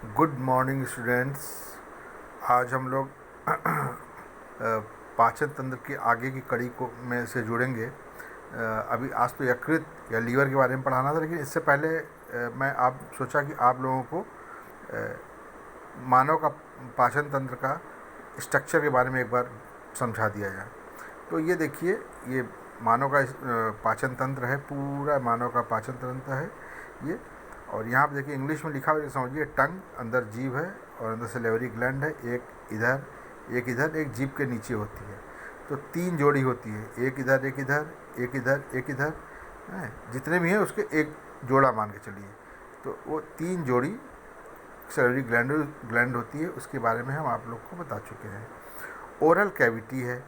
Good morning students. आज हम लोग पाचन तंत्र की आगे की कड़ी को में से जुड़ेंगे। अभी आज तो यकृत या लीवर के बारे में पढ़ाना था, लेकिन इससे पहले मैं आप सोचा कि आप लोगों को मानव का पाचन तंत्र का स्ट्रक्चर के बारे में एक बार समझा दिया जाए। तो ये देखिए, ये मानव का पाचन तंत्र है, पूरा मानव का पाचन तंत्र है ये। और यहाँ पे देखिए इंग्लिश में लिखा हुआ है, समझिए। टंग, अंदर जीभ है और अंदर सेलेवरी ग्लैंड है, एक जीभ के नीचे होती है। तो 3 जोड़ी होती है, एक इधर एक इधर, एक इधर एक इधर, जितने भी हैं उसके एक जोड़ा मान के चलिए। तो वो 3 जोड़ी सेलेवरी ग्लैंड होती है, उसके बारे में हम आप लोग को बता चुके हैं। ओरल कैविटी है,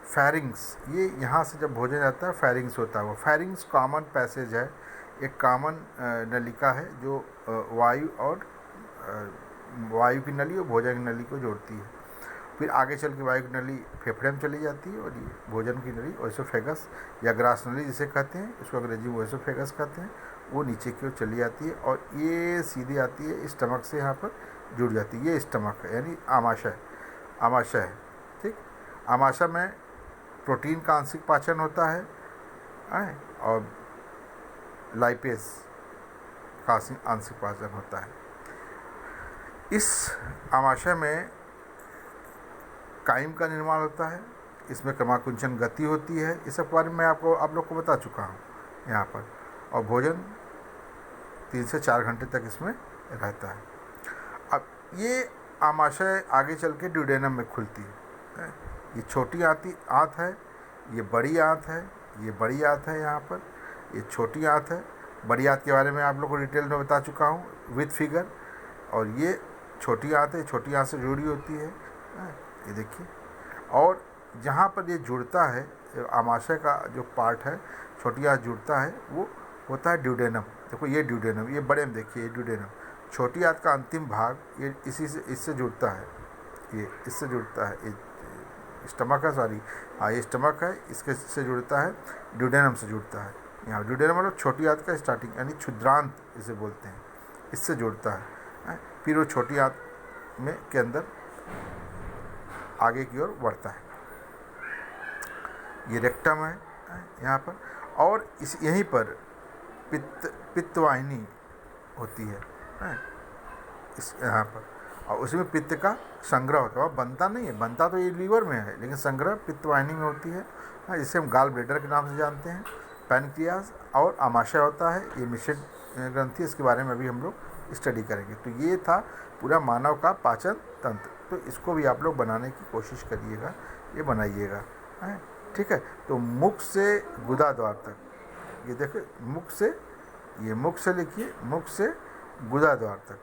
फेरिंग्स, ये यहाँ से जब भोजन जाता है फेरिंग्स होता है। वो फेरिंग्स कॉमन पैसेज है, एक कॉमन नलिका है जो वायु की नली और भोजन की नली को जोड़ती है। फिर आगे चल के वायु की नली फेफड़े में चली जाती है, और ये भोजन की नली ओएसोफेगस या ग्रास नली जिसे कहते हैं, उसको अंग्रेजी में ओएसोफेगस कहते हैं, वो नीचे की ओर चली जाती है और ये सीधी आती है स्टमक से यहाँ पर जुड़ जाती है। ये स्टमक है, यानी आमाशय है। ठीक, आमाशय में प्रोटीन का आंशिक पाचन होता है, और लाइपेज का आंशिक पाचन होता है। इस आमाशय में काइम का निर्माण होता है, इसमें क्रमाकुंचन गति होती है। इस सब बारे में आप लोग को बता चुका हूँ यहाँ पर। और भोजन 3 से 4 घंटे तक इसमें रहता है। अब ये आमाशय आगे चल के ड्यूडेनम में खुलती है। ये छोटी आंत है, ये बड़ी आंत है, ये बड़ी आंत है यहाँ पर, ये छोटी आंत है। बड़ी आंत के बारे में आप लोग को डिटेल में बता चुका हूँ विथ फिगर। और ये छोटी आंत है, छोटी आंत से जुड़ी होती है, ये देखिए। और जहाँ पर ये जुड़ता है, आमाशय का जो पार्ट है, छोटी आंत जुड़ता है, वो होता है ड्यूडेनम। देखो ये ड्यूडेनम, ये बड़े में देखिए, ये ड्यूडेनम। छोटी आंत का अंतिम भाग ये इससे जुड़ता है, ये इससे जुड़ता है, ये स्टमक है, सॉरी, हाँ ये स्टमक है, इसके से जुड़ता है, ड्यूडेनम से जुड़ता है। यहाँ ड्यूडेनम मतलब छोटी आंत का स्टार्टिंग, यानी क्षुद्रांत इसे बोलते हैं, इससे जुड़ता है। फिर वो छोटी आंत में के अंदर आगे की ओर बढ़ता है। ये रेक्टम है यहाँ पर, और इस यहीं पर पित्तवाहिनी होती है, इस यहाँ पर। और उसमें पित्त का संग्रह होता है, बनता नहीं है, बनता तो ये लीवर में है, लेकिन संग्रह पित्तवाहिनी में होती है, जिसे हम गाल ब्लेडर के नाम से जानते हैं। पैनक्रियाज और आमाशय होता है, ये मिश्रित ग्रंथि, इसके बारे में अभी हम लोग स्टडी करेंगे। तो ये था पूरा मानव का पाचन तंत्र। तो इसको भी आप लोग बनाने की कोशिश करिएगा, ये बनाइएगा, ठीक है। तो मुख से गुदा द्वार तक, ये देखो मुख से, ये मुख से लिखिए, मुख से गुदा द्वार तक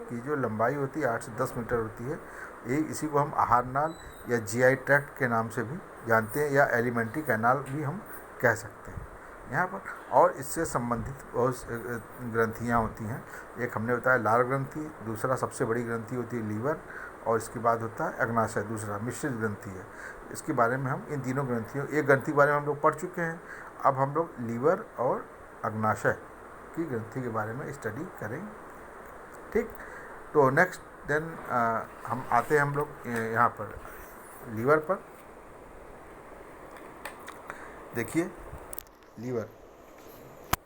की जो लंबाई होती है 8 से 10 मीटर होती है। ये इसी को हम आहार नाल या जीआई ट्रैक्ट के नाम से भी जानते हैं, या एलिमेंट्री कैनाल भी हम कह सकते हैं यहाँ पर। और इससे संबंधित बहुत ग्रंथियाँ होती हैं। एक हमने बताया लाल ग्रंथि, दूसरा सबसे बड़ी ग्रंथि होती है लीवर, और इसके बाद होता है अग्नाशय, दूसरा मिश्रित ग्रंथि है। इसके बारे में हम इन तीनों ग्रंथियों, एक ग्रंथि के बारे में हम लोग पढ़ चुके हैं। अब हम लोग लीवर और अग्नाशय की ग्रंथि के बारे में स्टडी करेंगे, ठीक। तो नेक्स्ट देन हम आते हैं हम लोग यहाँ पर लीवर पर। देखिए लीवर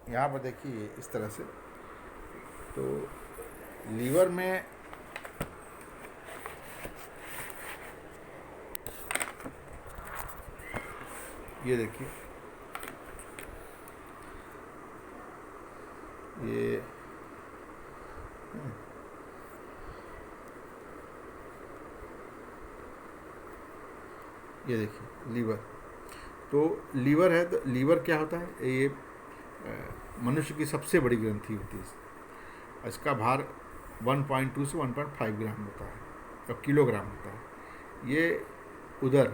यहाँ पर देखिए इस तरह से। तो लीवर में ये देखिए, ये देखिए लीवर। तो लीवर है, तो लीवर क्या होता है, ये मनुष्य की सबसे बड़ी ग्रंथि होती है। इसका भार 1.2 से 1.5 ग्राम होता है, और किलोग्राम होता है। ये उदर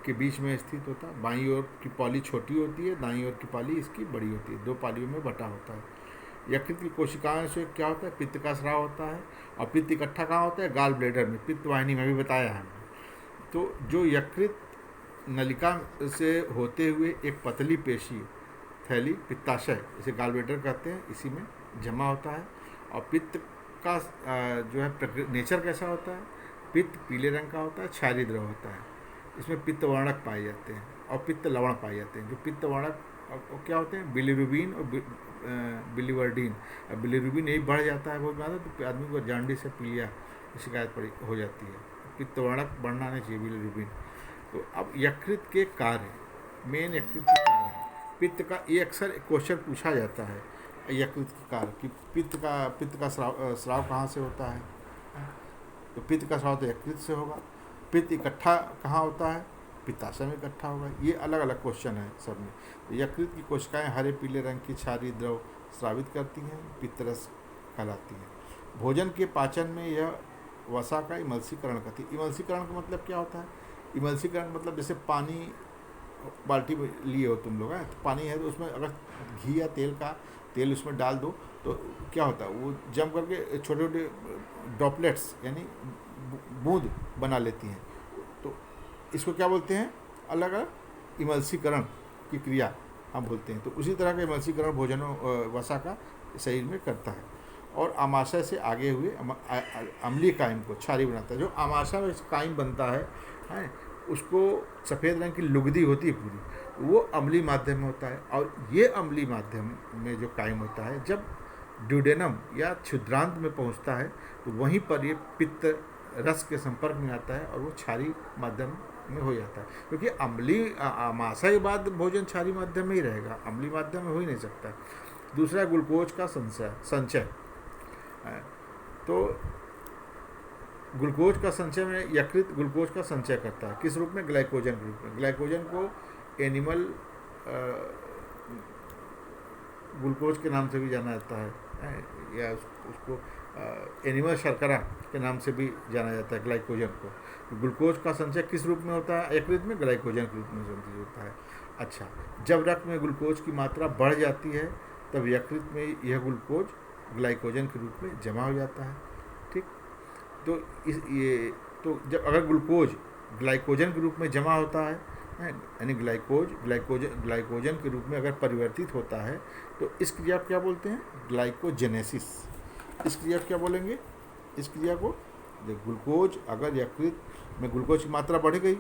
के बीच में स्थित होता है। बाईं ओर की पाली छोटी होती है, दाईं ओर की पाली इसकी बड़ी होती है, 2 पालियों में बटा होता है। यकृत की कोशिकाओं से क्या होता है, पित्त का स्राव होता है, और पित्त इकट्ठा कहाँ होता है, गाल ब्लेडर में, पित्तवाहिनी में भी बताया है। तो जो यकृत नलिका से होते हुए एक पतली पेशी थैली, पित्ताशय, इसे गाल ब्लेडर कहते हैं, इसी में जमा होता है। और पित्त का जो है नेचर कैसा होता है? पित्त पीले रंग का होता है, क्षारीय द्रव होता है। इसमें पित्त वर्णक पाए जाते हैं और पित्त लवण पाए जाते हैं। जो पित्त वर्णक क्या होते हैं? बिलिरुबिन और बिलिवर्डिन। अब बिलिरुबिन यही बढ़ जाता है बहुत ज़्यादा तो आदमी को जांडी से पीलिया की शिकायत हो जाती है। पित्त वर्णक बढ़ना नहीं चाहिए बिलिरुबिन। तो अब यकृत के कार्य, मेन यकृत के कार्य है पित्त का। ये अक्सर क्वेश्चन पूछा जाता है यकृत के कार्य कि पित्त का स्राव कहाँ से होता है? तो पित्त का स्राव तो यकृत से होगा। पित्त इकट्ठा कहाँ होता है? पित्ताशय में इकट्ठा होगा। ये अलग अलग क्वेश्चन है सब में। तो यकृत की कोशिकाएं हरे पीले रंग की क्षारीय द्रव स्रावित करती हैं, पित्तरस कहलाती हैं। भोजन के पाचन में यह वसा का इमल्सीकरण करती है। इमल्सीकरण का मतलब क्या होता है? इमल्सीकरण मतलब जैसे पानी बाल्टी में लिए हो तुम लोग हैं, तो पानी है तो उसमें अगर घी या तेल उसमें डाल दो तो क्या होता है? वो जम करके छोटे छोटे ड्रॉपलेट्स यानी बूंद बना लेती हैं। तो इसको क्या बोलते हैं? अलग अलग इमल्सीकरण की क्रिया हम बोलते हैं। तो उसी तरह का इमल्सीकरण भोजन वसा का शरीर में करता है और आमाशय से आगे हुए अम्लीय कायम को क्षारीय बनाता है। जो आमाशय में कायम बनता है उसको सफ़ेद रंग की लुगदी होती है पूरी, वो अम्लीय माध्यम में होता है। और ये अम्लीय माध्यम में जो कायम होता है जब ड्यूडेनम या क्षुद्रांत में पहुंचता है तो वहीं पर ये पित्त रस के संपर्क में आता है और वो क्षारीय माध्यम में हो जाता है। क्योंकि अम्लीय आमाशय के बाद भोजन क्षारीय माध्यम में ही रहेगा, अम्लीय माध्यम में हो ही नहीं सकता। दूसरा ग्लूकोज का संचय। तो ग्लूकोज का संचय में यकृत ग्लूकोज का संचय करता है। किस रूप में? ग्लाइकोजन के रूप में। ग्लाइकोजन को एनिमल ग्लूकोज के नाम से भी जाना जाता है या उसको एनिमल शर्करा के नाम से भी जाना जाता है ग्लाइकोजन को। तो ग्लूकोज का संचय किस रूप में होता है? यकृत में ग्लाइकोजन के रूप में संचय होता है। अच्छा, जब रक्त में ग्लूकोज की मात्रा बढ़ जाती है तब यकृत में यह ग्लूकोज ग्लाइकोजन के रूप में जमा हो जाता है। ठीक, तो जब अगर ग्लूकोज ग्लाइकोजन के रूप में जमा होता है यानी ग्लाइकोजन के रूप में अगर परिवर्तित होता है तो इस क्रिया को क्या बोलते हैं? ग्लाइकोजेनेसिस। इस क्रिया को क्या बोलेंगे? इस क्रिया को ग्लूकोज अगर यकृत में ग्लूकोज की मात्रा बढ़ गई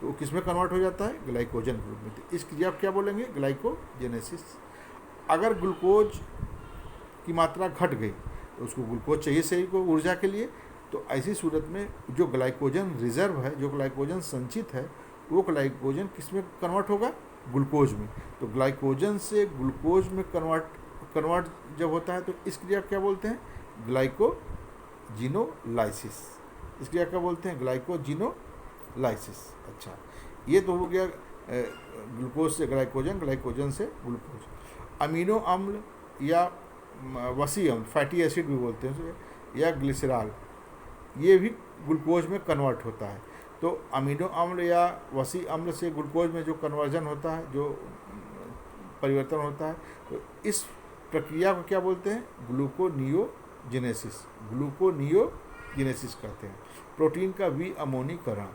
तो किस में कन्वर्ट हो जाता है? ग्लाइकोजन के रूप में। तो इस क्रिया को क्या बोलेंगे? ग्लाइकोजेनेसिस। अगर ग्लूकोज की मात्रा घट गई तो उसको ग्लूकोज चाहिए शरीर को ऊर्जा के लिए, तो ऐसी सूरत में जो ग्लाइकोजन रिजर्व है, जो ग्लाइकोजन संचित है, वो ग्लाइकोजन किस में कन्वर्ट होगा? ग्लूकोज में। तो ग्लाइकोजन से ग्लूकोज में कन्वर्ट जब होता है तो इस क्रिया क्या बोलते हैं? ग्लाइकोजिनोलाइसिस। इस क्रिया क्या बोलते हैं? ग्लाइकोजिनोलाइसिस। अच्छा, ये तो हो गया ग्लूकोज से ग्लाइकोजन, ग्लाइकोजन से ग्लूकोज। अमीनो अम्ल या वसी अम्ल, फैटी एसिड भी बोलते हैं उसे, या ग्लिसरॉल, ये भी ग्लूकोज में कन्वर्ट होता है। तो अमीनो अम्ल या वसी अम्ल से ग्लूकोज में जो कन्वर्जन होता है, जो परिवर्तन होता है, तो इस प्रक्रिया को क्या बोलते हैं? ग्लूकोनियोजेनेसिस। ग्लूकोनियोजेनेसिस कहते हैं। प्रोटीन का विअमोनीकरण।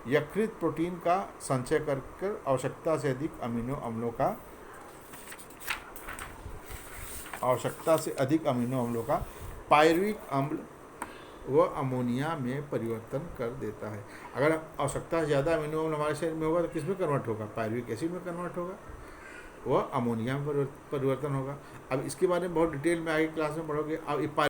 यकृत प्रोटीन का संचय कर आवश्यकता से अधिक अमीनो अम्लों का पायरुविक अम्ल व अमोनिया में परिवर्तन कर देता है। अगर आवश्यकता से ज़्यादा अमीनो अम्ल हमारे शरीर में होगा तो किस में कन्वर्ट होगा? पायरुविक एसिड में कन्वर्ट होगा, वह अमोनिया में परिवर्तन होगा। अब इसके बारे में बहुत डिटेल में आगे क्लास में पढ़ोगे। अब